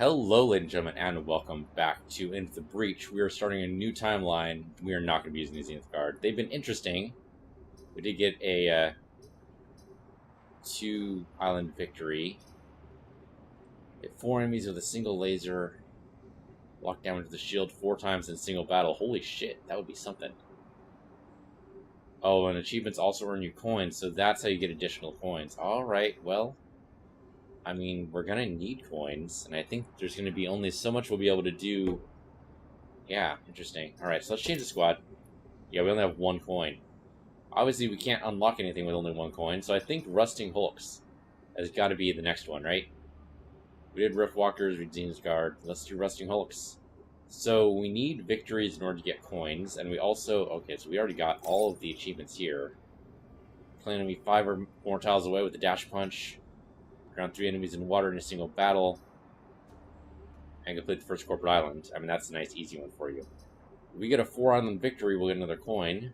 Hello, ladies and gentlemen, and welcome back to Into the Breach. We are starting a new timeline. We are not going to be using the Zenith Guard. They've been interesting. We did get a 2-island victory. Hit 4 enemies with a single laser. Lock damage to the shield 4 times in a single battle. Holy shit, that would be something. Oh, and achievements also earn you coins, so that's how you get additional coins. Alright, well, I mean, we're going to need coins, and I think there's going to be only so much we'll be able to do. Yeah, interesting. Alright, so let's change the squad. Yeah, we only have 1 coin. Obviously, we can't unlock anything with only 1 coin, so I think Rusting Hulks has got to be the next one, right? We did Rift Walkers, we did Zenith Guard. Let's do Rusting Hulks. So we need victories in order to get coins, and we also... Okay, so we already got all of the achievements here. Kill enemy 5 or more tiles away with the Dash Punch. Ground 3 enemies in water in a single battle. And complete the first corporate island. I mean, that's a nice, easy one for you. If we get a 4-island victory, we'll get another coin.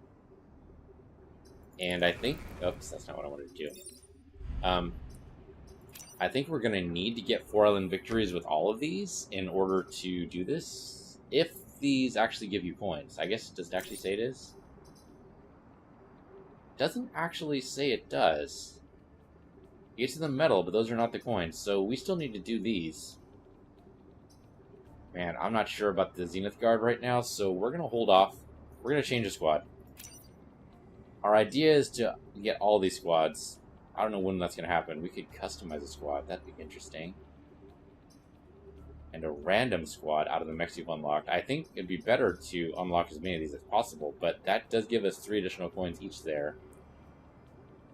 And I think... Oops, that's not what I wanted to do. I think we're going to need to get 4-island victories with all of these in order to do this. If these actually give you coins. I guess, does it actually say it is? Doesn't actually say it does. You get to the metal, but those are not the coins. So we still need to do these. Man, I'm not sure about the Zenith Guard right now, so we're going to hold off. We're going to change the squad. Our idea is to get all these squads. I don't know when that's going to happen. We could customize a squad. That'd be interesting. And a random squad out of the mechs you've unlocked. I think it'd be better to unlock as many of these as possible, but that does give us 3 additional coins each there.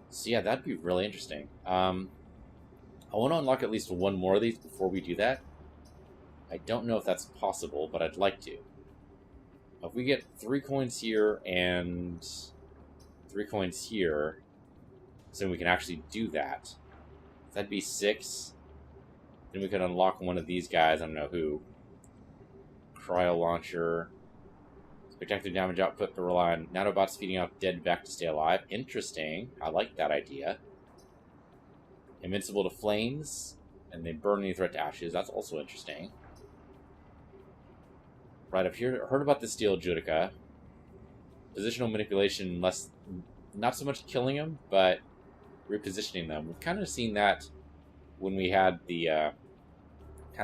So yeah, that'd be really interesting. I want to unlock at least 1 more of these before we do that. I don't know if that's possible, but I'd like to. If we get 3 coins here and 3 coins here, so we can actually do that. That'd be 6. Then we could unlock one of these guys, I don't know who. Cryo Launcher. Spectacular damage output to rely on nanobots feeding off dead back to stay alive. Interesting. I like that idea. Invincible to flames, and they burn any threat to ashes. That's also interesting. Right up here, heard about the Steel Judica. Positional manipulation, not so much killing them, but repositioning them. We've kind of seen that when we had the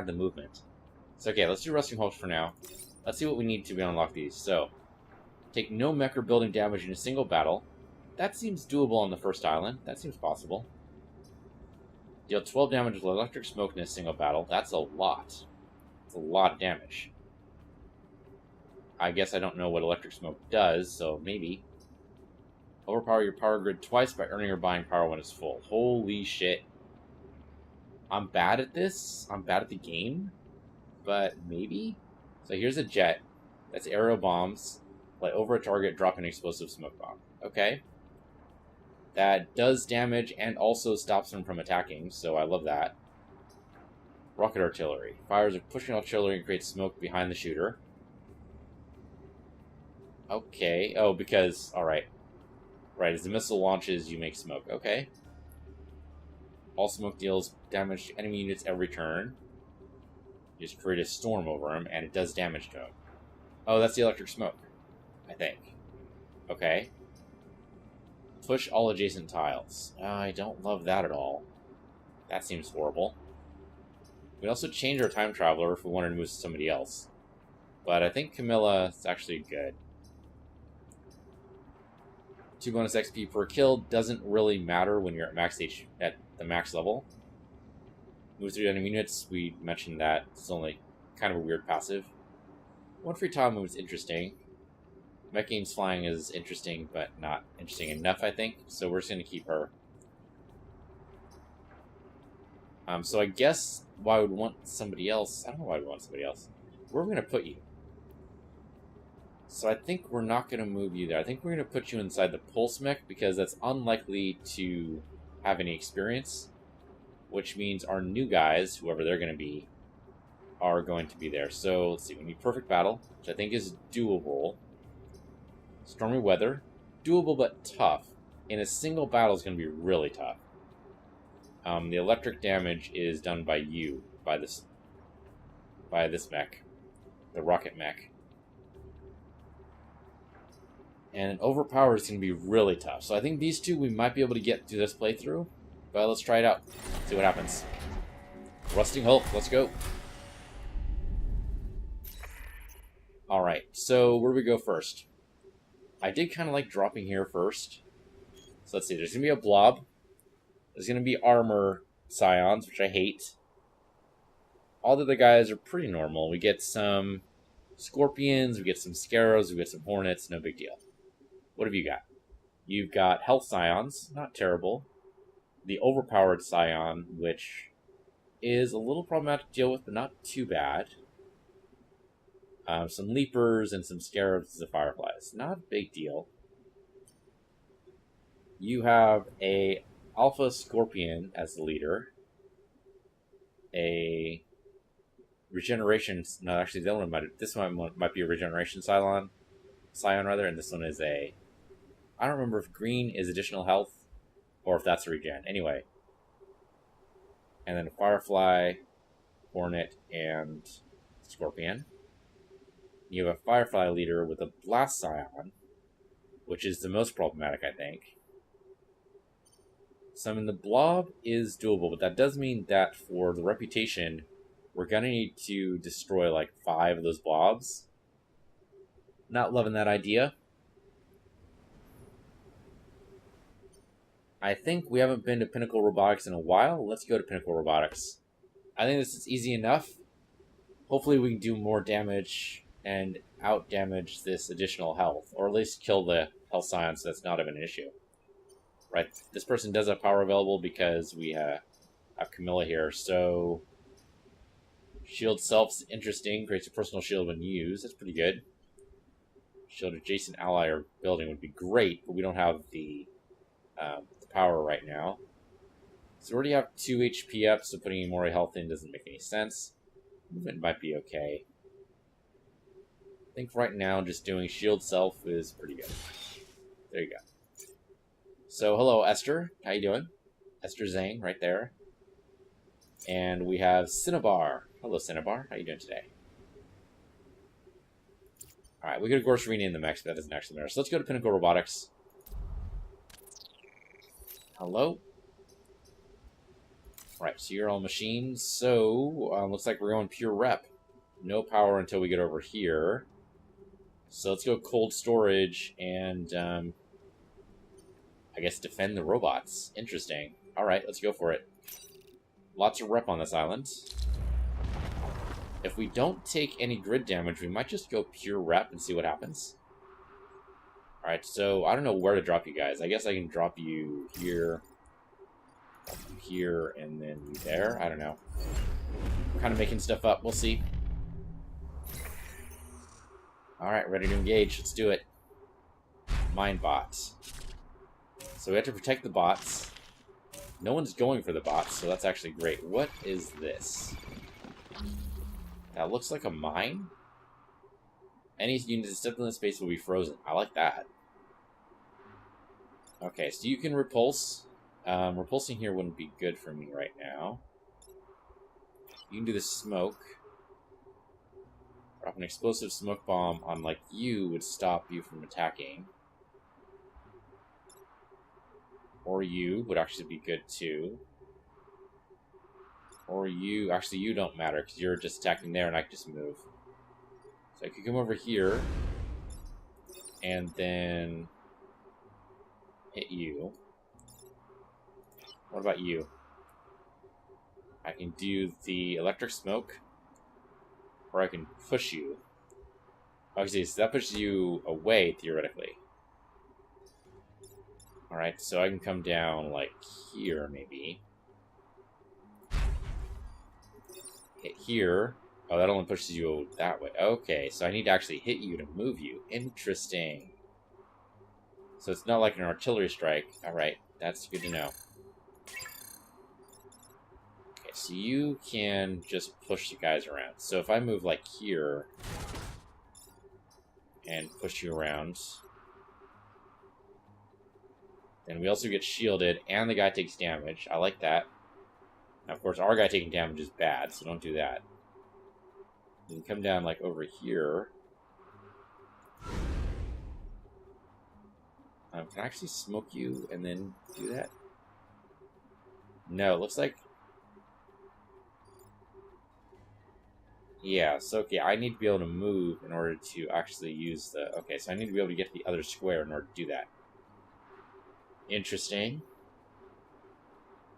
movement. So okay, let's do Rusting Hulks for now. Let's see what we need to unlock these. So, take no mech or building damage in a single battle. That seems doable on the first island. That seems possible. Deal 12 damage with electric smoke in a single battle. That's a lot. It's a lot of damage. I guess I don't know what electric smoke does, so maybe. Overpower your power grid twice by earning or buying power when it's full. Holy shit. I'm bad at this. I'm bad at the game. But maybe? So here's a jet. That's aerial bombs. Fly over a target, drop an explosive smoke bomb. Okay. That does damage and also stops them from attacking, so I love that. Rocket artillery. Fires a pushing artillery and creates smoke behind the shooter. Okay. Oh, because... Alright. Right, as the missile launches, you make smoke. Okay. All smoke deals damage to enemy units every turn. You just create a storm over them, and it does damage to them. Oh, that's the electric smoke, I think. Okay. Push all adjacent tiles. I don't love that at all. That seems horrible. We also change our time traveler if we wanted to move to somebody else. But I think Camilla is actually good. 2 bonus XP per kill doesn't really matter when you're at the max level. Move through enemy units, we mentioned that. It's only kind of a weird passive. 1 free tile move is interesting. Mech Games flying is interesting, but not interesting enough, I think. So we're just going to keep her. So I guess why I would want somebody else... I don't know why I would want somebody else. Where are we going to put you? So I think we're not going to move you there. I think we're going to put you inside the Pulse Mech, because that's unlikely to have any experience. Which means our new guys, whoever they're going to be, are going to be there. So, let's see. We need Perfect Battle, which I think is doable. Stormy Weather. Doable but tough. In a single battle is going to be really tough. The electric damage is done by you, by this by this mech, the rocket mech. And overpower is going to be really tough. So I think these two we might be able to get through this playthrough. But let's try it out. See what happens. Rusting Hulk, let's go. Alright, so where do we go first? I did kind of like dropping here first. So let's see, there's going to be a blob. There's going to be armor scions, which I hate. All the other guys are pretty normal. We get some scorpions, we get some scarabs, we get some hornets, no big deal. What have you got? You've got health scions, not terrible. The overpowered scion, which is a little problematic to deal with, but not too bad. Some leapers and some scarabs and fireflies. Not a big deal. You have a alpha scorpion as the leader. A regeneration... No, actually, the other one might... This one might be a regeneration scion, rather, and this one is a... I don't remember if green is additional health or if that's a regen. Anyway. And then a firefly, hornet, and scorpion. You have a firefly leader with a blast scion, which is the most problematic, I think. So, I mean, the blob is doable, but that does mean that for the reputation, we're going to need to destroy like 5 of those blobs. Not loving that idea. I think we haven't been to Pinnacle Robotics in a while. Let's go to Pinnacle Robotics. I think this is easy enough. Hopefully we can do more damage and out-damage this additional health. Or at least kill the health scion so that's not even an issue. Right, this person does have power available because we have Camilla here, so... Shield self's interesting. Creates a personal shield when used. That's pretty good. Shield adjacent ally or building would be great, but we don't have the power right now. So we already have 2 HP up, so putting more health in doesn't make any sense. Movement might be okay. I think right now just doing shield self is pretty good. There you go. So hello Esther, how you doing? Esther Zane right there. And we have Cinnabar. Hello Cinnabar, how you doing today? Alright, we got a Gorserina in the mech, but that doesn't actually matter. So let's go to Pinnacle Robotics. Hello. Right, so you're all machines. So, looks like we're going pure rep. No power until we get over here. So let's go cold storage and, I guess defend the robots. Interesting. Alright, let's go for it. Lots of rep on this island. If we don't take any grid damage, we might just go pure rep and see what happens. Alright, so I don't know where to drop you guys. I guess I can drop you here, here, and then there. I don't know. I'm kind of making stuff up. We'll see. Alright, ready to engage. Let's do it. Mine bots. So we have to protect the bots. No one's going for the bots, so that's actually great. What is this? That looks like a mine? Any units that step in the space will be frozen. I like that. Okay, so you can repulse. Repulsing here wouldn't be good for me right now. You can do the smoke. Drop an explosive smoke bomb on, like, you would stop you from attacking. Or you would actually be good, too. Or you... Actually, you don't matter, because you're just attacking there, and I can just move. So I could come over here. And then... hit you. What about you? I can do the electric smoke. Or I can push you. Obviously, so that pushes you away, theoretically. Alright, so I can come down, like, here, maybe. Hit here. Oh, that only pushes you that way. Okay, so I need to actually hit you to move you. Interesting. So it's not like an artillery strike. Alright, that's good to know. Okay, so you can just push the guys around. So if I move, like, here... and push you around... then we also get shielded, and the guy takes damage. I like that. Now, of course, our guy taking damage is bad, so don't do that. You can come down like over here. Can I actually smoke you and then do that? No, it looks like... Yeah, so okay, I need to be able to move in order to actually use the... Okay, so I need to be able to get to the other square in order to do that. Interesting.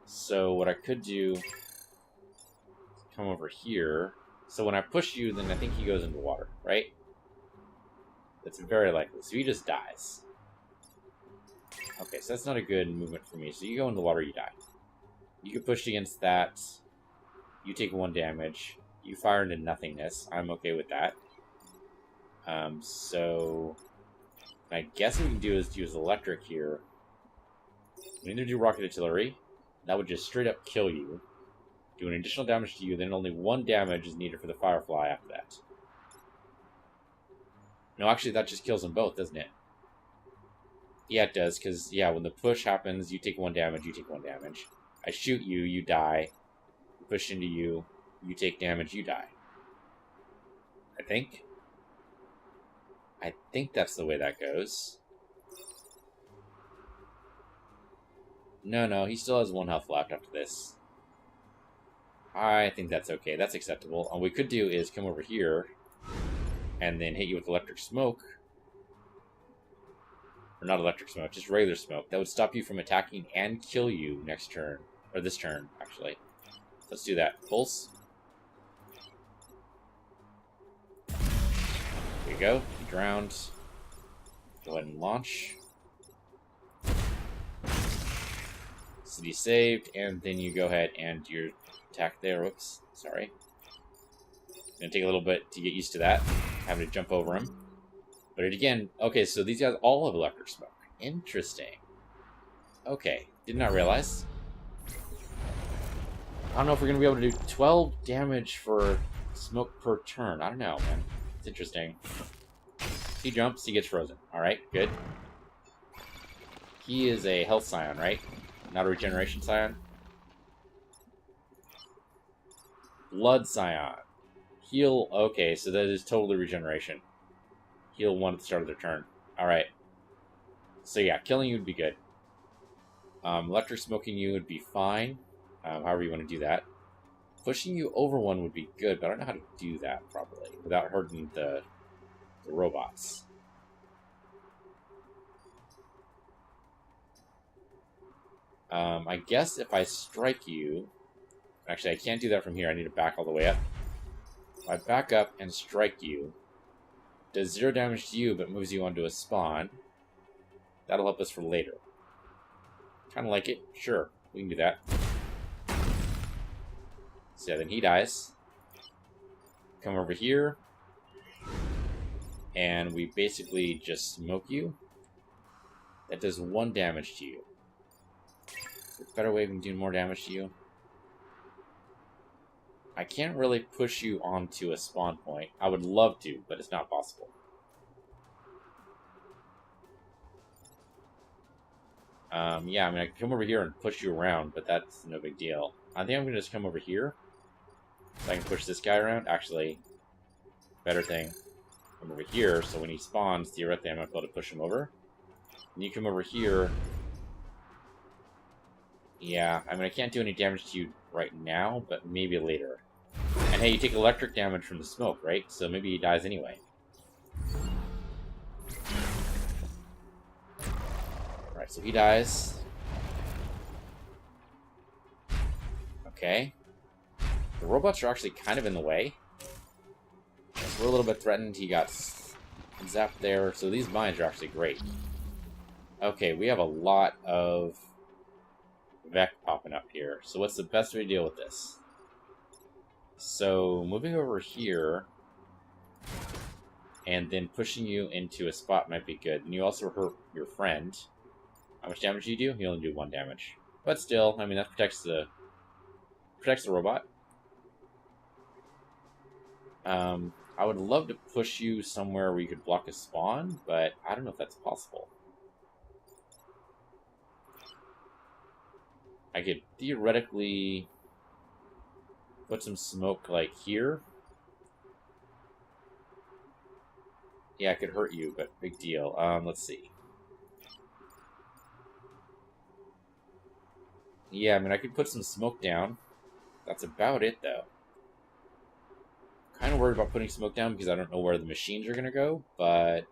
So what I could do is come over here. So when I push you, then I think he goes into water, right? That's very likely. So he just dies. Okay, so that's not a good movement for me. So you go in the water, you die. You get pushed against that. You take 1 damage. You fire into nothingness. I'm okay with that. So I guess what we can do is use electric here. We either do rocket artillery. That would just straight up kill you. Do an additional damage to you, then only 1 damage is needed for the Firefly after that. No, actually, that just kills them both, doesn't it? Yeah, it does, because, yeah, when the push happens, you take 1 damage, you take 1 damage. I shoot you, you die. Push into you, you take damage, you die. I think. I think that's the way that goes. No, he still has 1 health left after this. I think that's okay. That's acceptable. All we could do is come over here and then hit you with electric smoke. Or not electric smoke, just regular smoke. That would stop you from attacking and kill you next turn. Or this turn, actually. Let's do that. Pulse. There you go. You drowned. Go ahead and launch. City saved, and then you go ahead and your attack there. Whoops, sorry. Gonna take a little bit to get used to that, having to jump over him. But again, okay, so these guys all have electric smoke. Interesting. Okay, did not realize. I don't know if we're gonna be able to do 12 damage for smoke per turn. I don't know, man. It's interesting. He jumps, he gets frozen. Alright, good. He is a health scion, right? Not a regeneration scion. Blood scion. Heal. Okay, so that is totally regeneration. Heal 1 at the start of their turn. Alright. So yeah, killing you would be good. Electric smoking you would be fine. However you want to do that. Pushing you over 1 would be good, but I don't know how to do that properly without hurting the robots. I guess if I strike you... Actually, I can't do that from here. I need to back all the way up. If I back up and strike you, does 0 damage to you, but moves you onto a spawn. That'll help us for later. Kind of like it. Sure, we can do that. So yeah, then he dies. Come over here. And we basically just smoke you. That does 1 damage to you. Is there a better way we can do more damage to you? I can't really push you onto a spawn point. I would love to, but it's not possible. Yeah, I mean, I can come over here and push you around, but that's no big deal. I think I'm going to just come over here. So I can push this guy around. Actually, better thing. Come over here, so when he spawns, theoretically I might be able to push him over. And you come over here. Yeah, I mean, I can't do any damage to you right now, but maybe later. And hey, you take electric damage from the smoke, right? So maybe he dies anyway. Alright, so he dies. Okay. The robots are actually kind of in the way. So we're a little bit threatened. He got zapped there. So these mines are actually great. Okay, we have a lot of Vec popping up here. So what's the best way to deal with this? So moving over here and then pushing you into a spot might be good. And you also hurt your friend. How much damage do you do? You only do 1 damage. But still, I mean, that protects the robot. I would love to push you somewhere where you could block a spawn, but I don't know if that's possible. I could theoretically put some smoke like here. Yeah, it could hurt you, but big deal. Let's see. Yeah, I mean, I could put some smoke down. That's about it, though. Kind of worried about putting smoke down because I don't know where the machines are going to go, but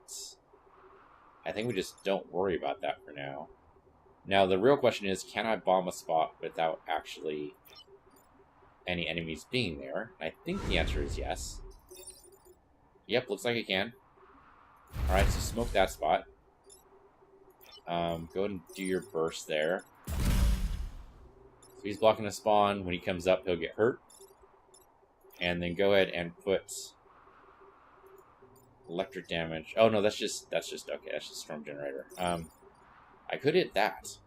I think we just don't worry about that for now. Now, the real question is, can I bomb a spot without actually any enemies being there? I think the answer is yes. Yep, looks like I can. Alright, so smoke that spot. Go ahead and do your burst there. So he's blocking a spawn. When he comes up, he'll get hurt. And then go ahead and put electric damage. Oh no, that's just okay. That's just storm generator. I could hit that,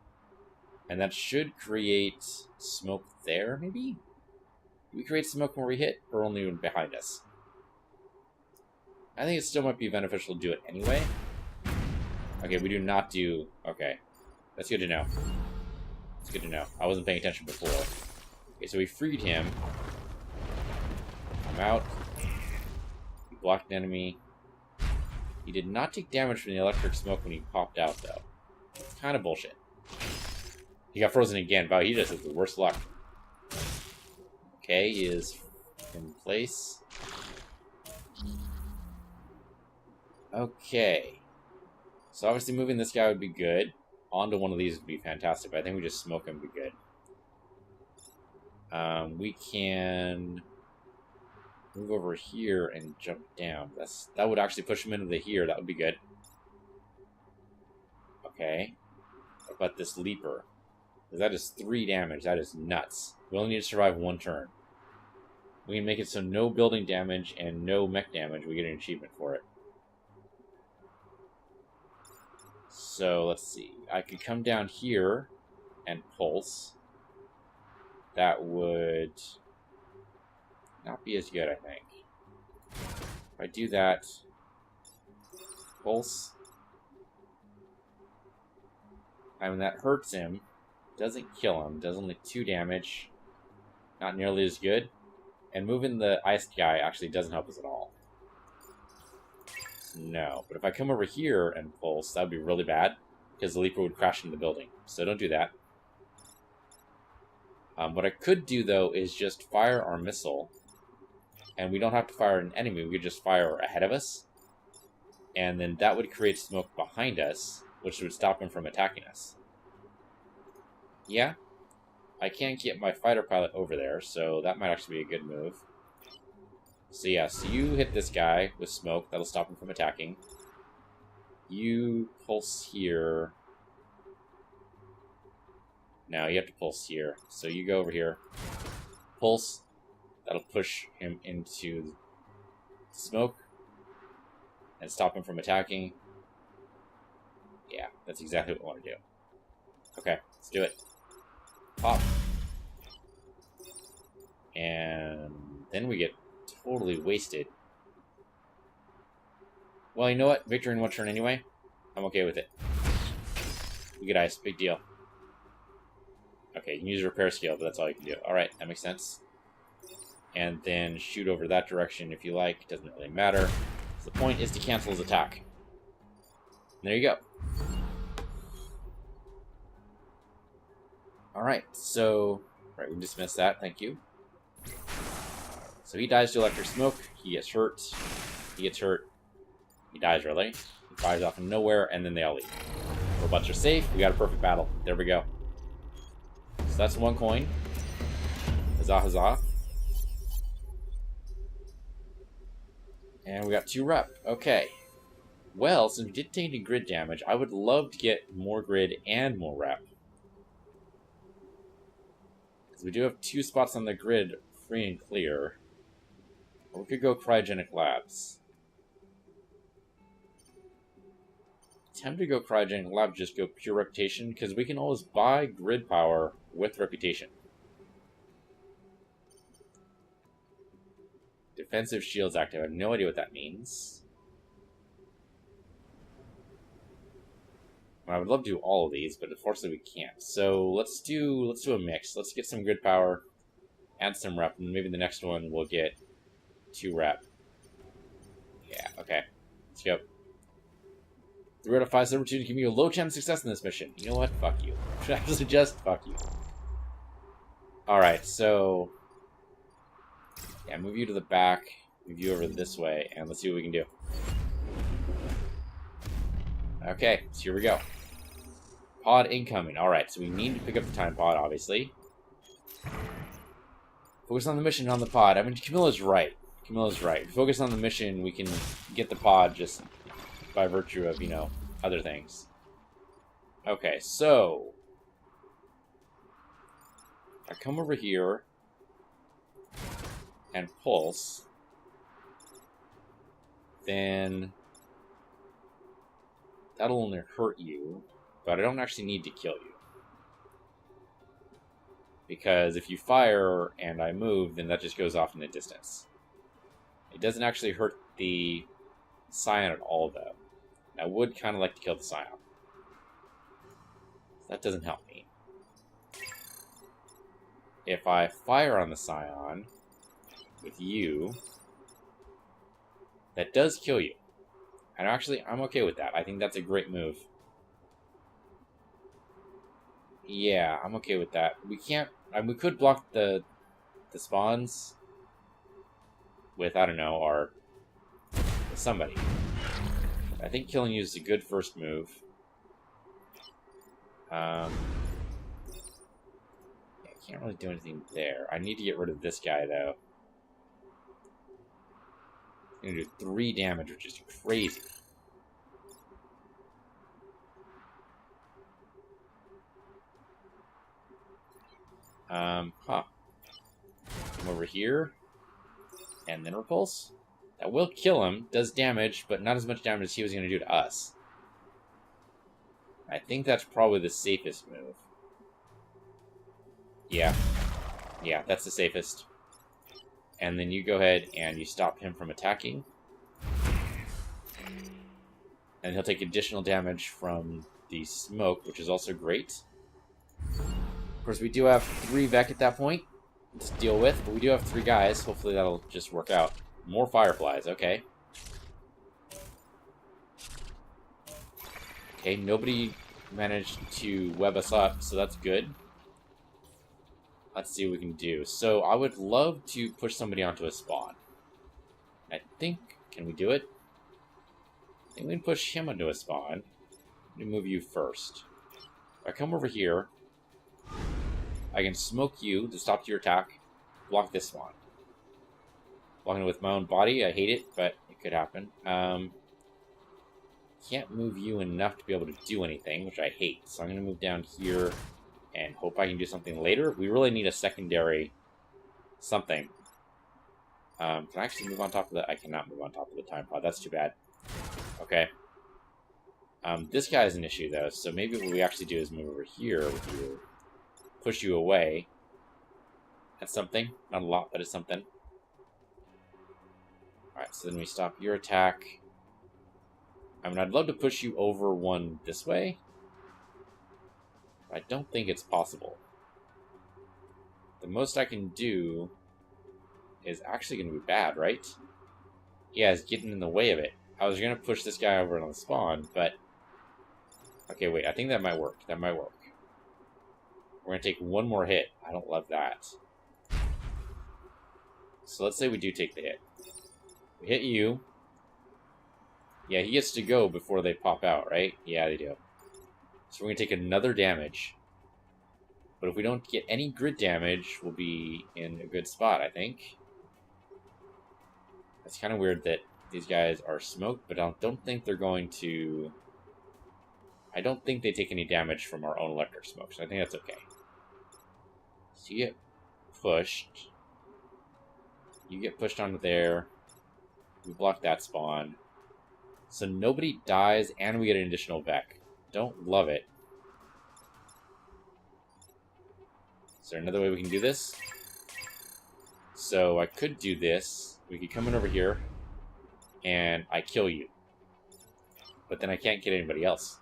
and that should create smoke there. Maybe do we create smoke when we hit, or only when behind us? I think it still might be beneficial to do it anyway. Okay, we do not do. Okay, that's good to know. It's good to know. I wasn't paying attention before. Okay, so we freed him. I'm out. He blocked an enemy. He did not take damage from the electric smoke when he popped out, though. It's kind of bullshit. He got frozen again. Wow, he just has the worst luck. Okay, he is in place. Okay. So obviously moving this guy would be good. Onto one of these would be fantastic, but I think we just smoke him would be good. We can move over here and jump down. That would actually push him into the here. That would be good. Okay. What about this leaper? Because that is 3 damage. That is nuts. We only need to survive 1 turn. We can make it so no building damage and no mech damage. We get an achievement for it. So let's see. I could come down here and pulse. That would not be as good, I think. If I do that, pulse. I mean, that hurts him. Doesn't kill him. Does only 2 damage. Not nearly as good. And moving the ice guy actually doesn't help us at all. No. But if I come over here and pulse, that would be really bad. Because the leaper would crash into the building. So don't do that. What I could do, though, is just fire our missile. And we don't have to fire an enemy. We could just fire ahead of us. And then that would create smoke behind us, which would stop him from attacking us. Yeah. I can't get my fighter pilot over there, so that might actually be a good move. So yeah, so you hit this guy with smoke. That'll stop him from attacking. You pulse here. Now you have to pulse here. So you go over here. Pulse. That'll push him into smoke. And stop him from attacking. Yeah, that's exactly what we want to do. Okay, let's do it. Pop. And then we get totally wasted. Well, you know what? Victory in 1 turn anyway. I'm okay with it. We get ice. Big deal. Okay, you can use a repair skill, but that's all you can do. Alright, that makes sense. And then shoot over that direction if you like. Doesn't really matter. So the point is to cancel his attack. And there you go. Alright, so... Right, we dismissed that. Thank you. So he dies to electric smoke. He gets hurt. He gets hurt. He dies, really. He fires off from nowhere, and then they all leave. Robots are safe. We got a perfect battle. There we go. So that's 1 coin. Huzzah, huzzah. And we got 2 rep. Okay. Well, since we did take any grid damage, I would love to get more grid and more rep. Because we do have 2 spots on the grid free and clear. Or we could go cryogenic labs. Tempted to go cryogenic lab, just go pure reputation, because we can always buy grid power with reputation. Defensive shields active. I have no idea what that means. I would love to do all of these, but unfortunately we can't. So let's do a mix. Let's get some grid power, add some rep, and maybe the next one we'll get 2 rep. Yeah, okay. Let's go. 3 out of 5 silver tunes give you a low chance of success in this mission. You know what? Fuck you. Actually, just fuck you. Alright, so... yeah, move you to the back. Move you over this way, and let's see what we can do. Okay, so here we go. Pod incoming. Alright, so we need to pick up the time pod, obviously. Focus on the mission, on the pod. I mean, Camilla's right. Camilla's right. If we focus on the mission, we can get the pod just by virtue of, you know, other things. Okay, so... I come over here and pulse. Then... that'll only hurt you, but I don't actually need to kill you. Because if you fire and I move, then that just goes off in the distance. It doesn't actually hurt the Scion at all, though. I would kind of like to kill the Scion. That doesn't help me. If I fire on the Scion with you, that does kill you. And actually, I'm okay with that. I think that's a great move. Yeah, I'm okay with that. We can't... I mean, we could block the spawns with, I don't know, our... somebody. I think killing you is a good first move. I can't really do anything there. I need to get rid of this guy, though. I'm gonna do 3 damage, which is crazy. Come over here. And then repulse. That will kill him. Does damage, but not as much damage as he was going to do to us. I think that's probably the safest move. Yeah. Yeah, that's the safest. And then you go ahead and you stop him from attacking. And he'll take additional damage from the smoke, which is also great. Of course, we do have 3 Vec at that point to deal with, but we do have 3 guys. Hopefully that'll just work out. More fireflies, okay. Okay, nobody managed to web us up, so that's good. Let's see what we can do. So, I would love to push somebody onto a spawn. I think... can we do it? I think we can push him onto a spawn. Let me move you first. If I come over here, I can smoke you to stop your attack. Block this spawn. Blocking it with my own body. I hate it, but it could happen. Can't move you enough to be able to do anything, which I hate. So I'm going to move down here and hope I can do something later. We really need a secondary something. Can I actually move on top of that? I cannot move on top of the time pod. That's too bad. Okay. This guy is an issue, though, so maybe what we actually do is move over here with you. Push you away. That's something. Not a lot, but it's something. Alright, so then we stop your attack. I mean, I'd love to push you over one this way. I don't think it's possible. The most I can do is actually going to be bad, right? Yeah, it's getting in the way of it. I was going to push this guy over on the spawn, but... okay, wait, I think that might work. That might work. We're going to take one more hit. I don't love that. So let's say we do take the hit. We hit you. Yeah, he gets to go before they pop out, right? Yeah, they do. So we're going to take another damage. But if we don't get any grid damage, we'll be in a good spot, I think. It's kind of weird that these guys are smoked, but I don't think they're going to... I don't think they take any damage from our own electric smoke, so I think that's okay. So you get pushed. You get pushed onto there. We block that spawn. So nobody dies, and we get an additional Vec. Don't love it. Is there another way we can do this? So I could do this. We could come in over here, and I kill you. But then I can't get anybody else.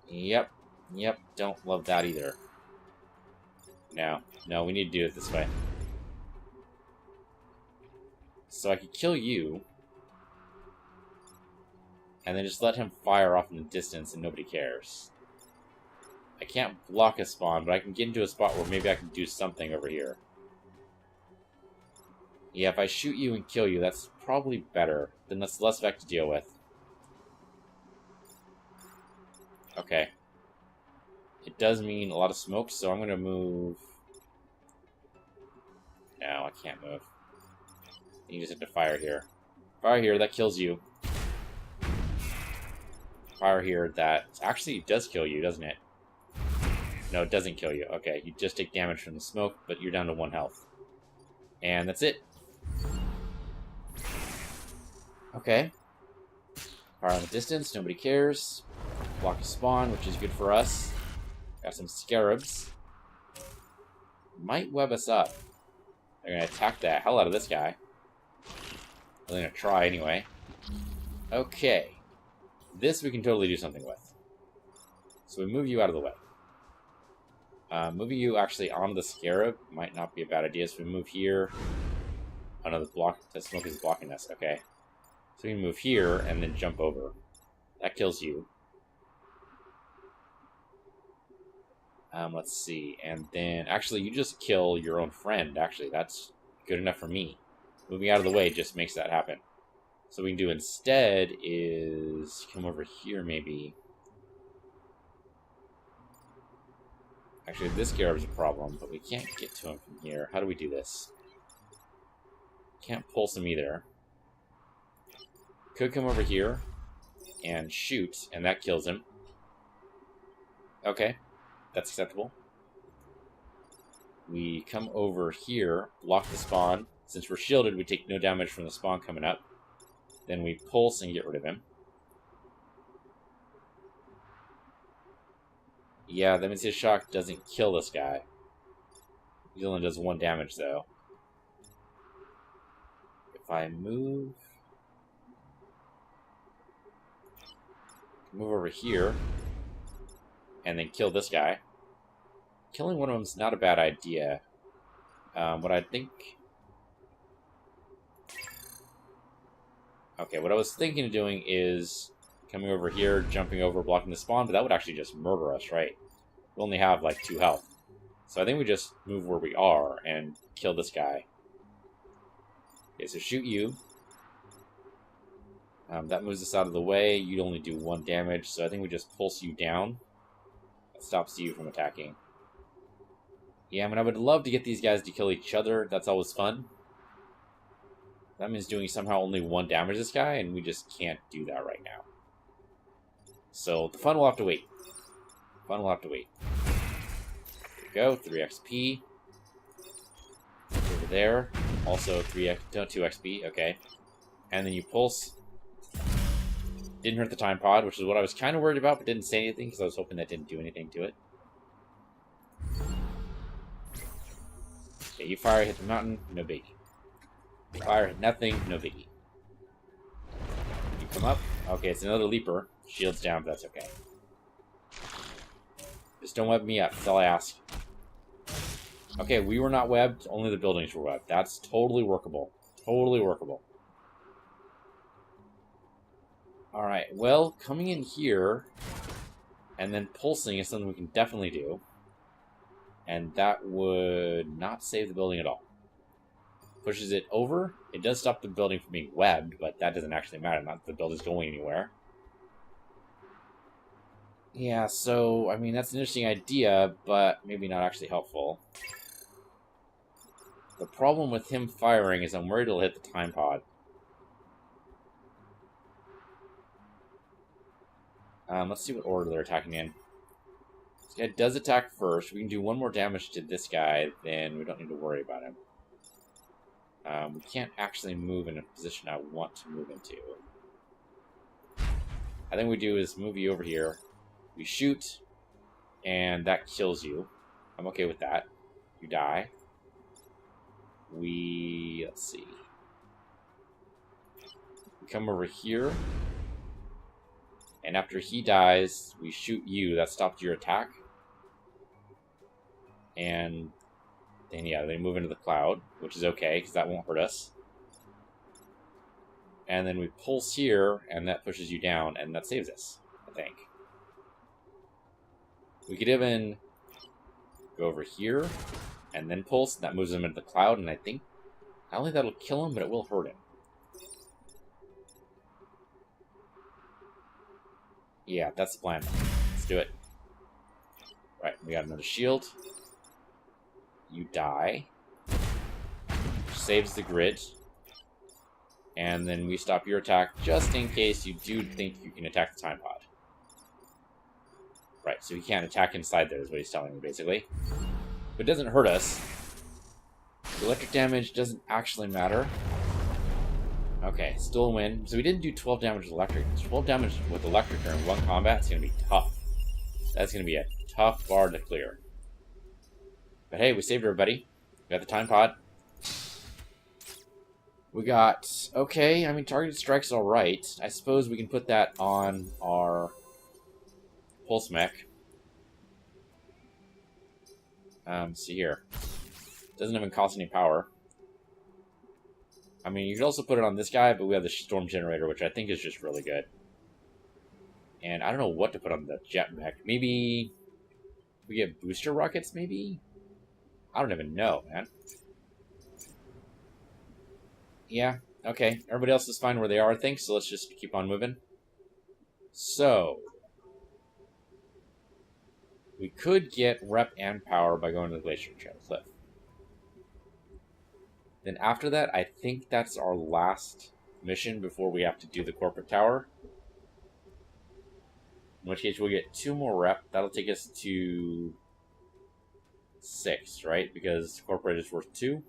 Yep. Yep. Don't love that either. No. No, we need to do it this way. So I could kill you. and then just let him fire off in the distance and nobody cares. I can't block a spawn, but I can get into a spot where maybe I can do something over here. Yeah, if I shoot you and kill you, that's probably better. Then that's less Vec to deal with. Okay. It does mean a lot of smoke, so I'm going to move... No, I can't move. You just have to fire here. Fire here, that kills you. Fire here, that actually does kill you, doesn't it? No, it doesn't kill you. Okay, you just take damage from the smoke, but you're down to 1 health. And that's it. Okay. Fire on the distance, nobody cares. Block a spawn, which is good for us. Got some scarabs. Might web us up. They're going to attack the hell out of this guy. They're going to try anyway. Okay. This we can totally do something with. So we move you out of the way. Moving you actually onto the scarab might not be a bad idea. So we move here. Oh no, the smoke is blocking us. Okay. So we can move here and then jump over. That kills you. Let's see. And then, actually, you just kill your own friend, actually. That's good enough for me. Moving out of the way just makes that happen. So what we can do instead is come over here, maybe. Actually, this scarab's a problem, but we can't get to him from here. How do we do this? Can't pulse him either. Could come over here and shoot, and that kills him. Okay. That's acceptable. We come over here, block the spawn. Since we're shielded, we take no damage from the spawn coming up. Then we pulse and get rid of him. Yeah, that means his shock doesn't kill this guy. He only does 1 damage, though. If I move over here, and then kill this guy. Killing one of them is not a bad idea. What I think... Okay, what I was thinking of doing is coming over here, jumping over, blocking the spawn, but that would actually just murder us, right? We only have, like, 2 health. So I think we just move where we are and kill this guy. Okay, so shoot you. That moves us out of the way. You'd only do 1 damage, so I think we just pulse you down. Stops you from attacking. Yeah, I mean, I would love to get these guys to kill each other. That's always fun. That means doing somehow only 1 damage to this guy, and we just can't do that right now. So, the fun will have to wait. Fun will have to wait. There we go, 3 XP. Over there. Also 2 XP, okay. And then you pulse. Didn't hurt the time pod, which is what I was kind of worried about, but didn't say anything because I was hoping that didn't do anything to it. Okay, you fire, hit the mountain, no biggie. Fire, hit nothing, no biggie. You come up. Okay, it's another leaper. Shield's down, but that's okay. Just don't web me up, that's all I ask. Okay, we were not webbed, only the buildings were webbed. That's totally workable. Totally workable. Alright, well, coming in here and then pulsing is something we can definitely do. And that would not save the building at all. Pushes it over. It does stop the building from being webbed, but that doesn't actually matter. Not that the building's going anywhere. Yeah, so, I mean, that's an interesting idea, but maybe not actually helpful. The problem with him firing is I'm worried it'll hit the time pod. Let's see what order they're attacking in. This guy does attack first. We can do 1 more damage to this guy, then we don't need to worry about him. We can't actually move in a position I want to move into. I think what we do is move you over here. We shoot, and that kills you. I'm okay with that. You die. Let's see. We come over here. And after he dies, we shoot you. That stopped your attack. And then, yeah, they move into the cloud, which is okay, because that won't hurt us. And then we pulse here, and that pushes you down, and that saves us, I think. We could even go over here, and then pulse. That moves him into the cloud, and I think not only that'll kill him, but it will hurt him. Yeah, that's the plan. Let's do it. Right, we got another shield. You die. Which saves the grid. And then we stop your attack, just in case you do think you can attack the time pod. Right, so he can't attack inside there, is what he's telling me, basically. But it doesn't hurt us. The electric damage doesn't actually matter. Okay, still a win. So we didn't do 12 damage with electric. 12 damage with electric during one combat is going to be tough. That's going to be a tough bar to clear. But hey, we saved everybody. We got the time pod. We got... Okay, I mean, targeted strike's alright. I suppose we can put that on our pulse mech. See here. Doesn't even cost any power. I mean, you could also put it on this guy, but we have the storm generator, which I think is just really good. And I don't know what to put on the jet mech. Maybe we get booster rockets, maybe? I don't even know, man. Yeah, okay. Everybody else is fine where they are, I think, so let's just keep on moving. So, we could get rep and power by going to the Glacier Cliff. Then after that, I think that's our last mission before we have to do the corporate tower. In which case, we'll get 2 more rep. That'll take us to 6, right? Because corporate is worth 2.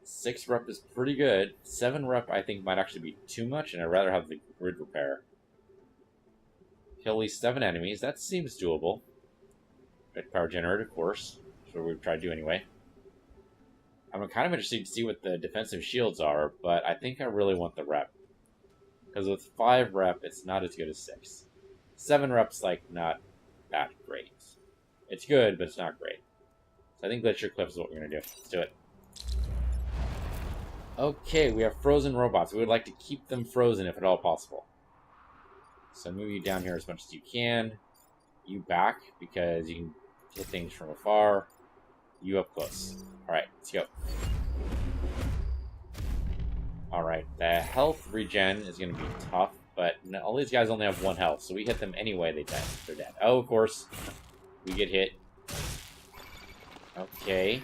6 rep is pretty good. 7 rep, I think, might actually be too much, and I'd rather have the grid repair. Kill at least 7 enemies. That seems doable. Red power generator, of course. That's what we've tried to do anyway. I'm kind of interested to see what the defensive shields are, but I think I really want the rep. Because with 5 rep, it's not as good as 6. 7 rep's, like, not that great. It's good, but it's not great. So I think Glacier Cliff is what we're going to do. Let's do it. Okay, we have frozen robots. We would like to keep them frozen if at all possible. So move you down here as much as you can. You back, because you can hit things from afar. You up close. Alright, let's go. Alright, the health regen is going to be tough, but all these guys only have 1 health, so we hit them anyway, they're dead. Oh, of course, we get hit. Okay.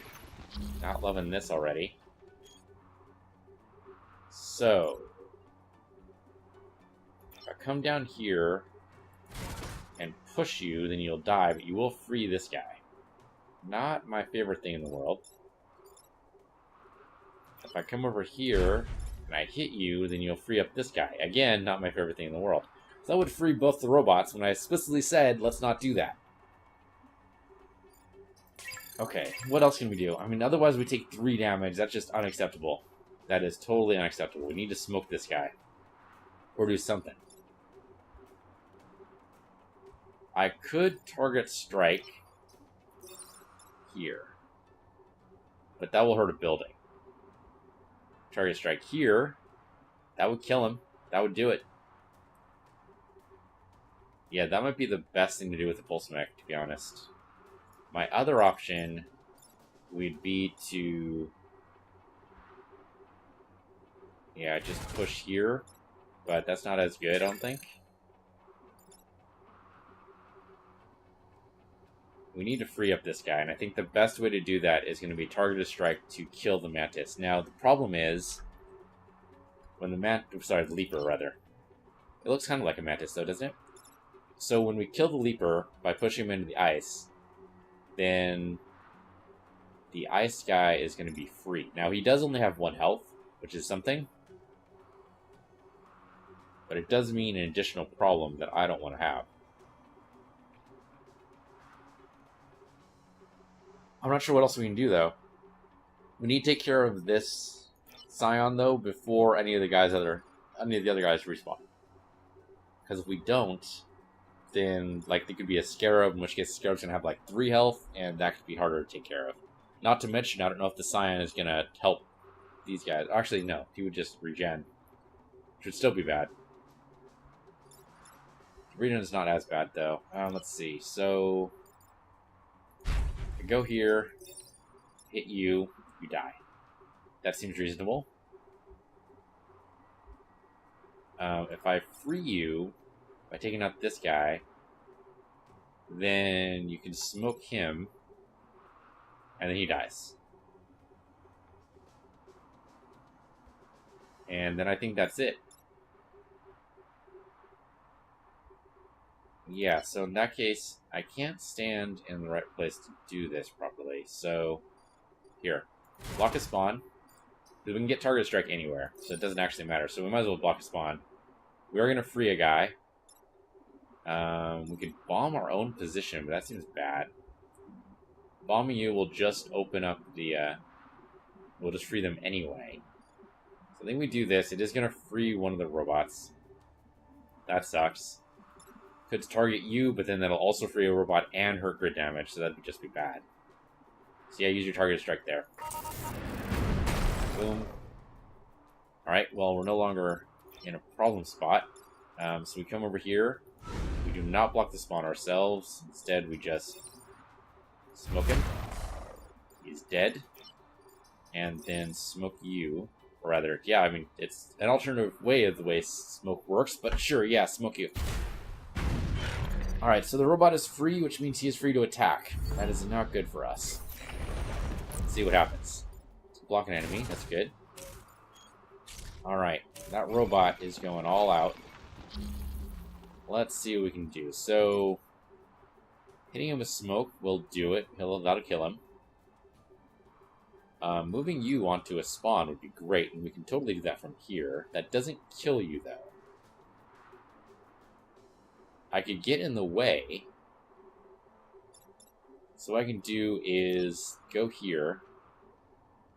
Not loving this already. So, if I come down here and push you, then you'll die, but you will free this guy. Not my favorite thing in the world. If I come over here and I hit you, then you'll free up this guy. Again, not my favorite thing in the world. So that would free both the robots when I explicitly said, let's not do that. Okay, what else can we do? I mean, otherwise we take 3 damage. That's just unacceptable. That is totally unacceptable. We need to smoke this guy. Or do something. I could target strike here. But that will hurt a building. Target strike here. That would kill him. That would do it. Yeah, that might be the best thing to do with the pulse mech, to be honest. My other option would be to... yeah, just push here. But that's not as good, I don't think. We need to free up this guy, and I think the best way to do that is going to be targeted strike to kill the Mantis. Now, the problem is, when the the Leaper, rather. It looks kind of like a Mantis, though, doesn't it? So when we kill the Leaper by pushing him into the ice, then the ice guy is going to be free. Now, he does only have 1 health, which is something. But it does mean an additional problem that I don't want to have. I'm not sure what else we can do, though. We need to take care of this Scion, though, before any of the other guys respawn. Because if we don't, then, like, there could be a Scarab, in which case the Scarab's going to have, like, 3 health, and that could be harder to take care of. Not to mention, I don't know if the Scion is going to help these guys. Actually, no. He would just regen. Which would still be bad. Regen is not as bad, though. Let's see. So, I go here, hit you, you die. That seems reasonable. If I free you by taking out this guy, then you can smoke him, and then he dies. And then I think that's it. Yeah, so in that case, I can't stand in the right place to do this properly. So, here. Block a spawn. We can get target strike anywhere, so it doesn't actually matter. So we might as well block a spawn. We are going to free a guy. We could bomb our own position, but that seems bad. Bombing you will just open up the... we'll just free them anyway. So I think we do this. It is going to free one of the robots. That sucks. Could target you, but then that'll also free a robot and hurt grid damage, so that would just be bad. So yeah, use your target strike there. Boom. Alright, well, we're no longer in a problem spot. So we come over here. We do not block the spawn ourselves. Instead, we just smoke him. He's dead. And then smoke you. Or rather, yeah, I mean, it's an alternative way of the way smoke works, but sure, yeah, smoke you. Alright, so the robot is free, which means he is free to attack. That is not good for us. Let's see what happens. Block an enemy, that's good. Alright, that robot is going all out. Let's see what we can do. So, hitting him with smoke will do it. That'll kill him. Moving you onto a spawn would be great, and we can totally do that from here. That doesn't kill you, though. I could get in the way. So what I can do is go here.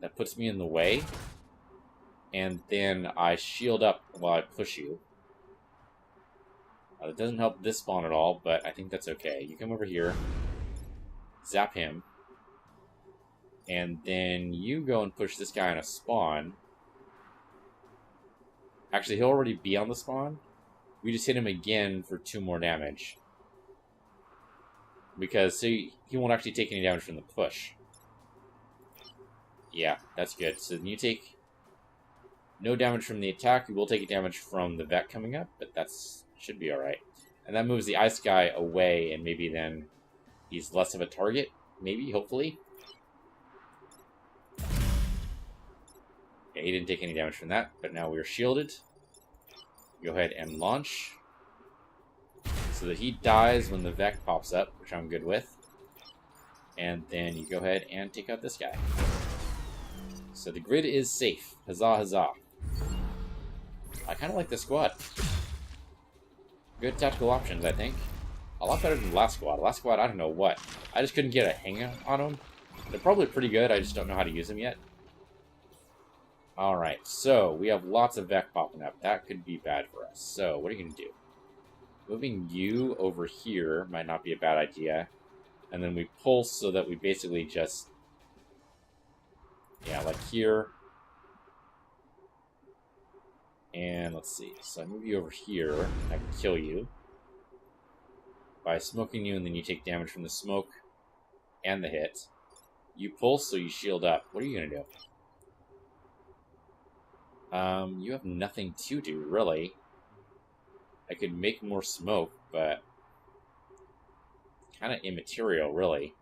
That puts me in the way. And then I shield up while I push you. It doesn't help this spawn at all, but I think that's okay. You come over here. Zap him. And then you go and push this guy on a spawn. Actually, he'll already be on the spawn. We just hit him again for 2 more damage. Because he won't actually take any damage from the push. Yeah, that's good. So then you take no damage from the attack. You will take damage from the vet coming up, but that's should be alright. And that moves the ice guy away, and maybe then he's less of a target. Maybe, hopefully. Yeah, he didn't take any damage from that, but now we're shielded. Go ahead and launch. So that he dies when the Vec pops up, which I'm good with. And then you go ahead and take out this guy. So the grid is safe. Huzzah, huzzah. I kind of like this squad. Good tactical options, I think. A lot better than the last squad. Last squad, I don't know what. I just couldn't get a hang on them. They're probably pretty good, I just don't know how to use them yet. Alright, so we have lots of Vec popping up. That could be bad for us. So, what are you going to do? Moving you over here might not be a bad idea. And then we pulse so that we basically just... yeah, like here. And let's see. So I move you over here. I can kill you by smoking you, and then you take damage from the smoke and the hit. You pulse, so you shield up. What are you going to do? You have nothing to do, really. I could make more smoke, but kind of immaterial, really.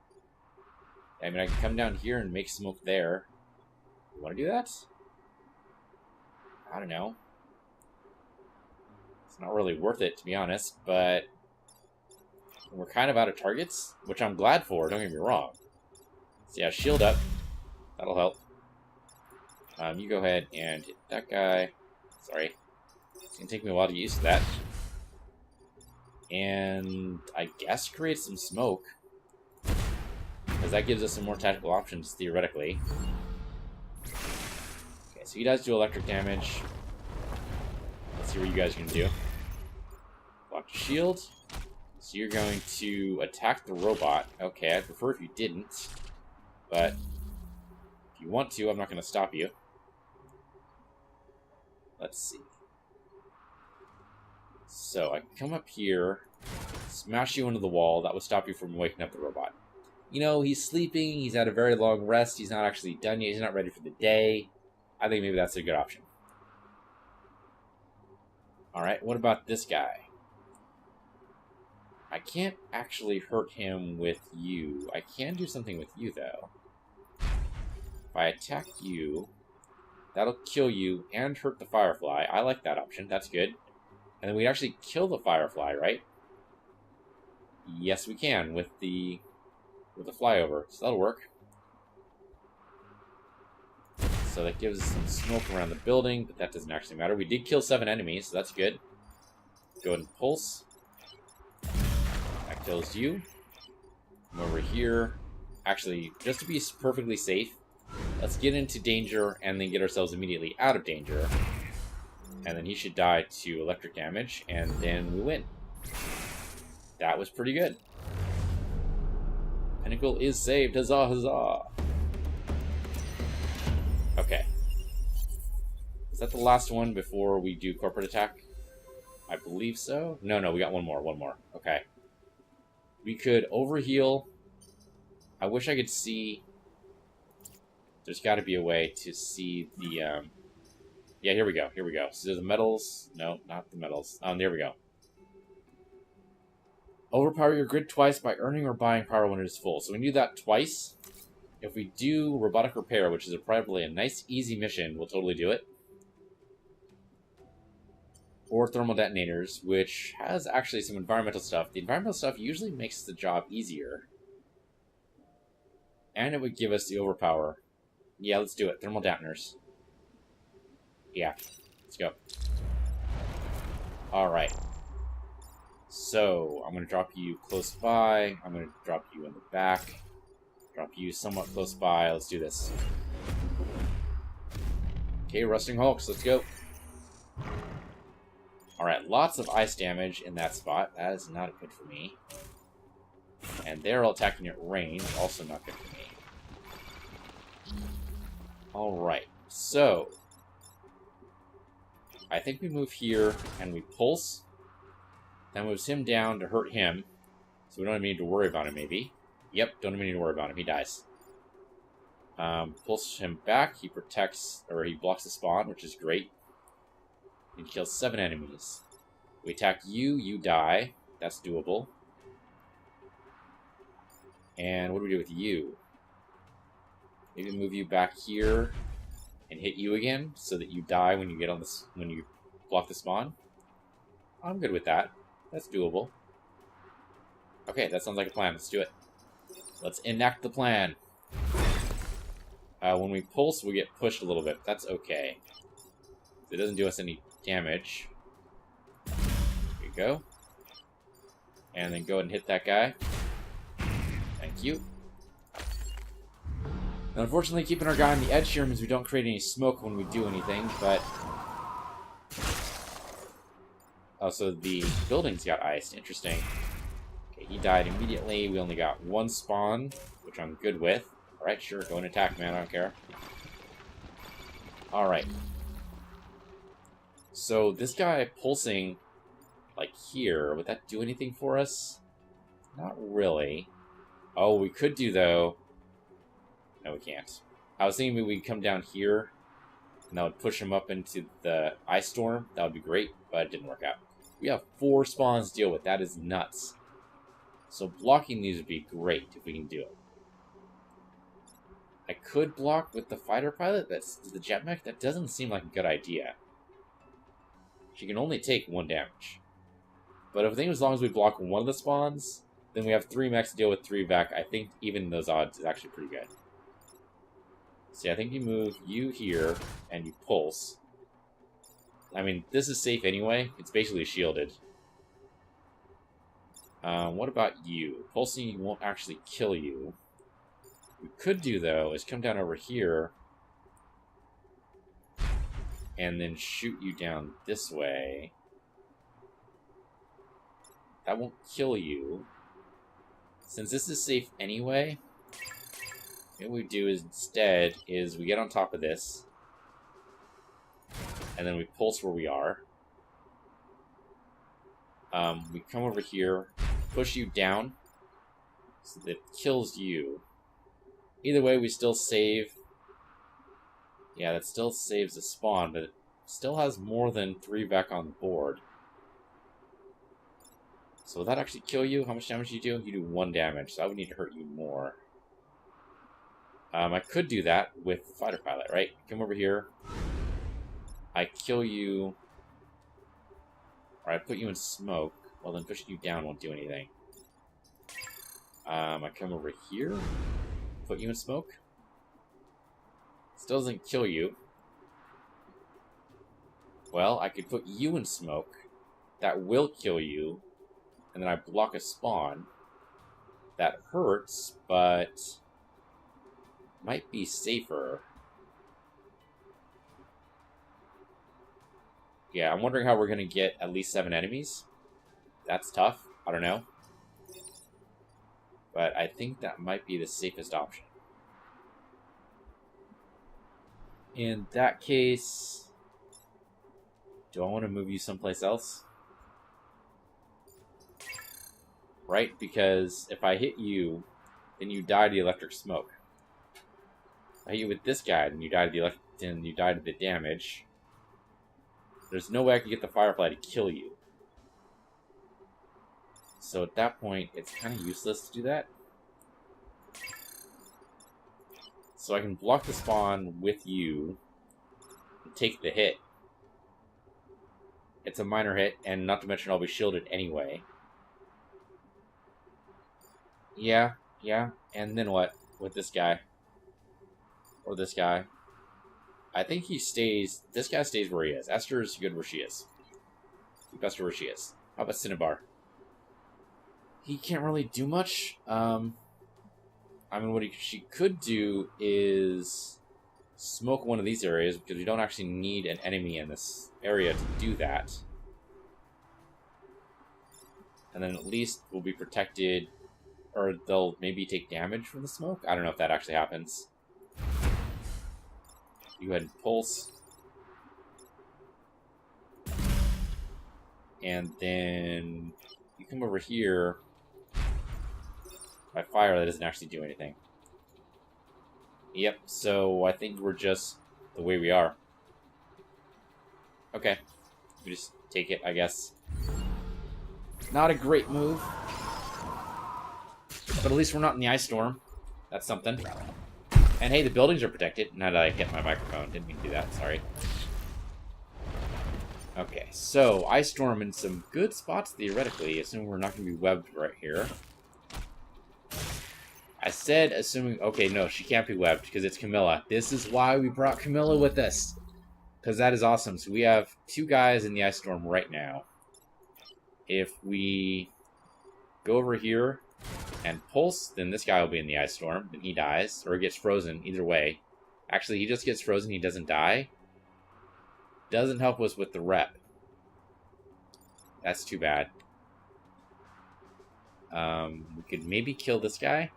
I mean, I can come down here and make smoke there. You want to do that? I don't know. It's not really worth it, to be honest, but we're kind of out of targets, which I'm glad for, don't get me wrong. So yeah, shield up. That'll help. You go ahead and hit that guy. Sorry. It's going to take me a while to get used to that. And I guess create some smoke. Because that gives us some more tactical options, theoretically. Okay, so he does do electric damage. Let's see what you guys can do. Block the shield. So you're going to attack the robot. Okay, I'd prefer if you didn't. But if you want to, I'm not going to stop you. Let's see. So I can come up here, smash you into the wall. That would stop you from waking up the robot. You know, he's sleeping. He's had a very long rest. He's not actually done yet. He's not ready for the day. I think maybe that's a good option. Alright, what about this guy? I can't actually hurt him with you. I can do something with you, though. If I attack you, that'll kill you and hurt the Firefly. I like that option. That's good. And then we actually kill the Firefly, right? Yes, we can with the flyover. So that'll work. So that gives us some smoke around the building, but that doesn't actually matter. We did kill 7 enemies, so that's good. Go ahead and pulse. That kills you. Come over here. Actually, just to be perfectly safe, let's get into danger and then get ourselves immediately out of danger. And then he should die to electric damage, and then we win. That was pretty good. Pinnacle is saved. Huzzah, huzzah. Okay. Is that the last one before we do corporate attack? I believe so. No, we got one more. Okay. We could overheal. I wish I could see. There's got to be a way to see the. Yeah, here we go. So the metals. No, not the metals. There we go. Overpower your grid twice by earning or buying power when it is full. So we can do that twice. If we do robotic repair, which is probably a nice, easy mission, we'll totally do it. Or thermal detonators, which has actually some environmental stuff. The environmental stuff usually makes the job easier. And it would give us the overpower. Yeah, let's do it. Thermal detonators. Yeah, let's go. Alright. So, I'm going to drop you close by. I'm going to drop you in the back. Drop you somewhat close by. Let's do this. Okay, Rusting Hulks, let's go. Alright, lots of ice damage in that spot. That is not good for me. And they're all attacking at range. Also not good for me. Alright, so I think we move here and we pulse. That moves him down to hurt him. So we don't even need to worry about him, maybe. Yep, don't even need to worry about him. He dies. Pulse him back. He protects, or he blocks the spawn, which is great. He kills 7 enemies. We attack you, you die. That's doable. And what do we do with you? Maybe move you back here and hit you again so that you die when you get on this, when you block the spawn. I'm good with that. That's doable. Okay, that sounds like a plan. Let's do it. Let's enact the plan. When we pulse, we get pushed a little bit. That's okay. It doesn't do us any damage. There you go. And then go ahead and hit that guy. Thank you. Now, unfortunately, keeping our guy on the edge here means we don't create any smoke when we do anything, but... Oh, so the buildings got iced. Interesting. Okay, he died immediately. We only got 1 spawn, which I'm good with. Alright, sure, go and attack, man. I don't care. Alright. So, this guy pulsing, like here, would that do anything for us? Not really. Oh, we could do, though... No, we can't. I was thinking maybe we'd come down here, and that would push him up into the ice storm. That would be great, but it didn't work out. We have 4 spawns to deal with. That is nuts. So blocking these would be great if we can do it. I could block with the fighter pilot. That's the jet mech. That doesn't seem like a good idea. She can only take 1 damage. But I think as long as we block one of the spawns, then we have 3 mechs to deal with 3 back. I think even those odds is actually pretty good. See, I think you move you here, and you pulse. I mean, this is safe anyway. It's basically shielded. What about you? Pulsing won't actually kill you. What we could do, though, is come down over here, and then shoot you down this way. That won't kill you. Since this is safe anyway... What we do is instead is we get on top of this. and then we pulse where we are. We come over here, push you down, so that it kills you. Either way, we still save. Yeah, that still saves the spawn, but it still has more than 3 back on the board. So will that actually kill you? How much damage do you do? You do 1 damage, so I would need to hurt you more. I could do that with Fighter Pilot, right? Come over here. I kill you. Or I put you in smoke. Well, then pushing you down won't do anything. I come over here. Put you in smoke. Still doesn't kill you. Well, I could put you in smoke. That will kill you. And then I block a spawn. That hurts, but might be safer. Yeah, I'm wondering how we're going to get at least 7 enemies. That's tough. I don't know. But I think that might be the safest option. In that case, do I want to move you someplace else? Right? Because if I hit you, then you die to the electric smoke. If I hit you with this guy, then you die to the damage. There's no way I can get the Firefly to kill you. So at that point, it's kind of useless to do that. So I can block the spawn with you and take the hit. It's a minor hit, and not to mention I'll be shielded anyway. Yeah, and then what with this guy? Or this guy? I think he stays... This guy stays where he is. Esther is good where she is. Keep Esther where she is. How about Cinnabar? He can't really do much. I mean, what she could do is smoke one of these areas, because we don't actually need an enemy in this area to do that. And then at least we'll be protected, or they'll maybe take damage from the smoke. I don't know if that actually happens. You go ahead and pulse. And then you come over here. By fire, that doesn't actually do anything. Yep, so I think we're just the way we are. Okay. We just take it, I guess. Not a great move. But at least we're not in the ice storm. That's something. And hey, the buildings are protected. Now that I hit my microphone. Didn't mean to do that, sorry. Okay, so ice storm in some good spots theoretically, assuming we're not going to be webbed right here. I said assuming... Okay, no, she can't be webbed because it's Camilla. This is why we brought Camilla with us. Because that is awesome. So we have 2 guys in the ice storm right now. If we go over here and pulse, then this guy will be in the ice storm. Then he dies, or gets frozen, either way. Actually, he just gets frozen, he doesn't die. Doesn't help us with the rep. That's too bad. We could maybe kill this guy.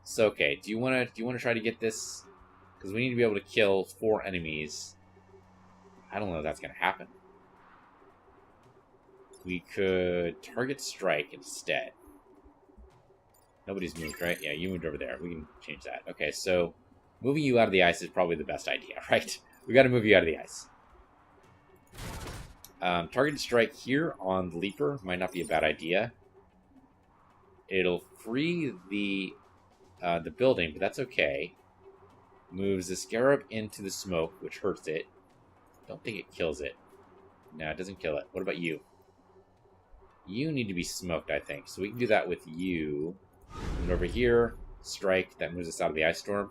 So okay, do you want to try to get this? Because we need to be able to kill 4 enemies. I don't know if that's gonna happen. We could target strike instead. Nobody's moved, right? Yeah, you moved over there. We can change that. Okay, so moving you out of the ice is probably the best idea, right? We got to move you out of the ice. Targeted strike here on the leaper might not be a bad idea. It'll free the building, but that's okay. Moves the scarab into the smoke, which hurts it. Don't think it kills it. No, it doesn't kill it. What about you? You need to be smoked, I think. So we can do that with you. And over here, strike. That moves us out of the ice storm.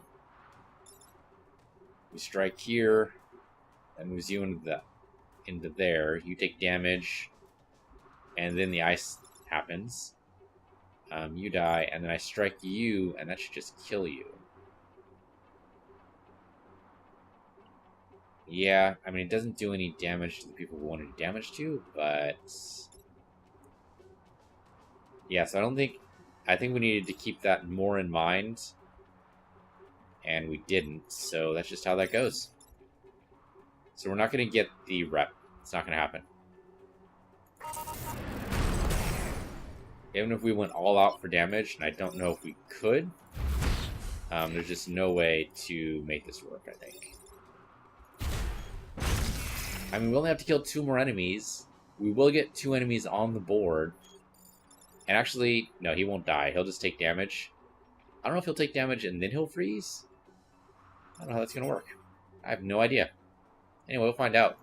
We strike here. That moves you into there. You take damage. And then the ice happens. You die, and then I strike you, and that should just kill you. Yeah, I mean, it doesn't do any damage to the people we wanted damage to, but... Yeah, so I think we needed to keep that more in mind, and we didn't, so that's just how that goes. So we're not going to get the rep. It's not going to happen. Even if we went all out for damage, and I don't know if we could, there's just no way to make this work, I think. I mean, we only have to kill 2 more enemies. We will get 2 enemies on the board. And actually, no, he won't die. He'll just take damage. I don't know if he'll take damage and then he'll freeze. I don't know how that's going to work. I have no idea. Anyway, we'll find out.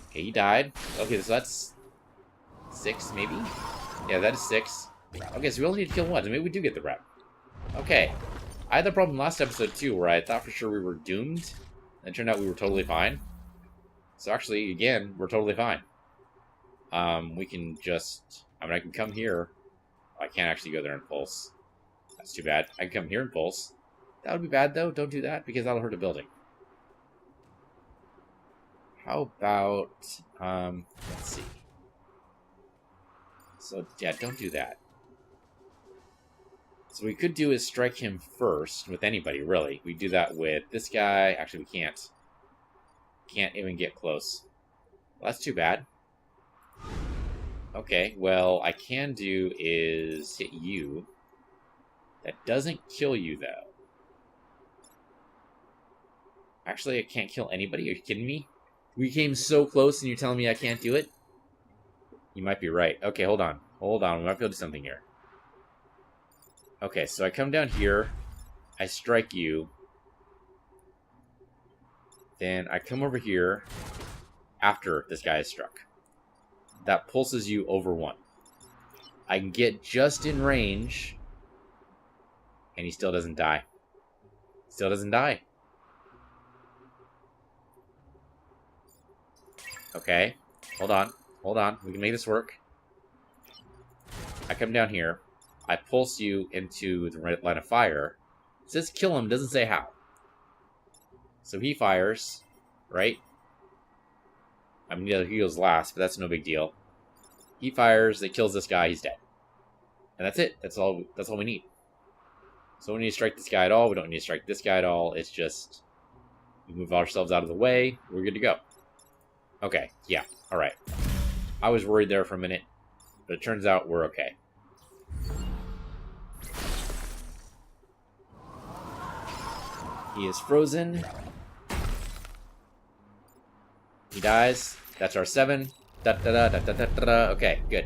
Okay, he died. Okay, so that's 6, maybe? Yeah, that is 6. Okay, so we only need to kill 1. So maybe we do get the rep. Okay. I had the problem last episode, too, where I thought for sure we were doomed. And it turned out we were totally fine. So actually, again, we're totally fine. We can just... I mean, I can come here. I can't actually go there and pulse. That's too bad. I can come here and pulse. That would be bad, though. Don't do that, because that'll hurt a building. How about... let's see. So, yeah, don't do that. So what we could do is strike him first, with anybody, really. We do that with this guy. Actually, we can't. Can't even get close. Well, that's too bad. Okay, well, I can do is hit you. That doesn't kill you, though. Actually, I can't kill anybody? Are you kidding me? We came so close and you're telling me I can't do it? You might be right. Okay, hold on. Hold on, we might be able to do something here. Okay, so I come down here. I strike you. Then I come over here after this guy is struck. That pulses you over 1. I can get just in range, and he still doesn't die. Still doesn't die. Okay, hold on. Hold on. We can make this work. I come down here. I pulse you into the right line of fire. It says kill him, doesn't say how. So he fires, right? I mean, he goes last, but that's no big deal. He fires, it kills this guy, he's dead. And that's it. That's all we need. So we don't need to strike this guy at all. We don't need to strike this guy at all. It's just we move ourselves out of the way. We're good to go. Okay, yeah, alright. I was worried there for a minute, but it turns out we're okay. He is frozen. He dies. That's our 7. Da, da, da, da, da, da, da, da. Okay, good.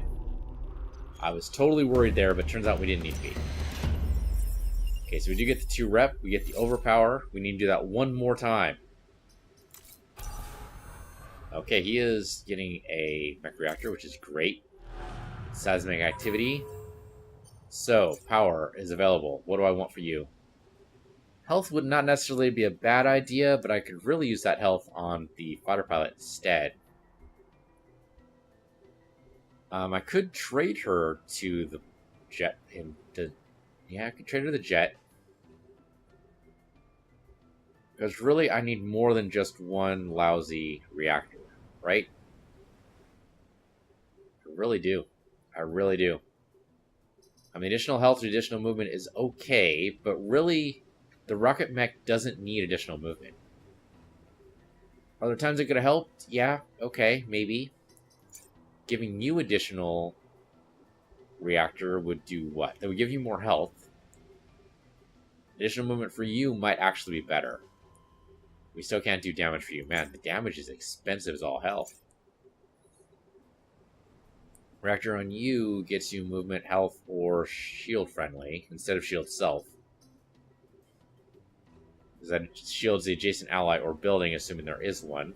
I was totally worried there, but turns out we didn't need to be. Okay, so we do get the 2 rep. We get the overpower. We need to do that one more time. Okay, he is getting a mech reactor, which is great. Seismic activity. So, power is available. What do I want for you? Health would not necessarily be a bad idea, but I could really use that health on the fighter pilot instead. I could trade her to the jet. Yeah, I could trade her the jet. Because really, I need more than just one lousy reactor, right? I really do. I really do. I mean, additional health or additional movement is okay, but really, the rocket mech doesn't need additional movement. Are there times it could have helped? Yeah, okay, maybe. Giving you additional reactor would do what? That would give you more health. Additional movement for you might actually be better. We still can't do damage for you. Man, the damage is expensive as all hell. Reactor on you gets you movement, health, or shield friendly instead of shield self. Because that shields the adjacent ally or building, assuming there is one.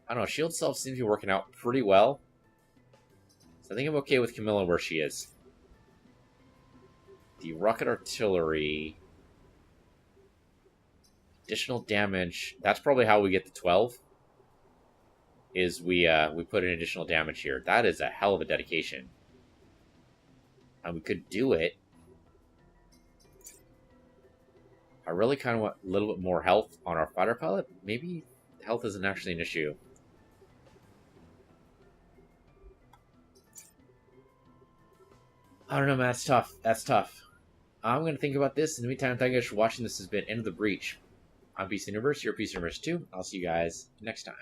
I don't know, shield self seems to be working out pretty well. So I think I'm okay with Camilla where she is. The rocket artillery... Additional damage. That's probably how we get the 12. Is we put in additional damage here. That is a hell of a dedication. And we could do it. I really kind of want a little bit more health on our fighter pilot. Maybe health isn't actually an issue. I don't know, man. That's tough. That's tough. I'm going to think about this. In the meantime, thank you guys for watching. This has been End of the Breach. I'm Peace Universe, your Peace Universe 2. I'll see you guys next time.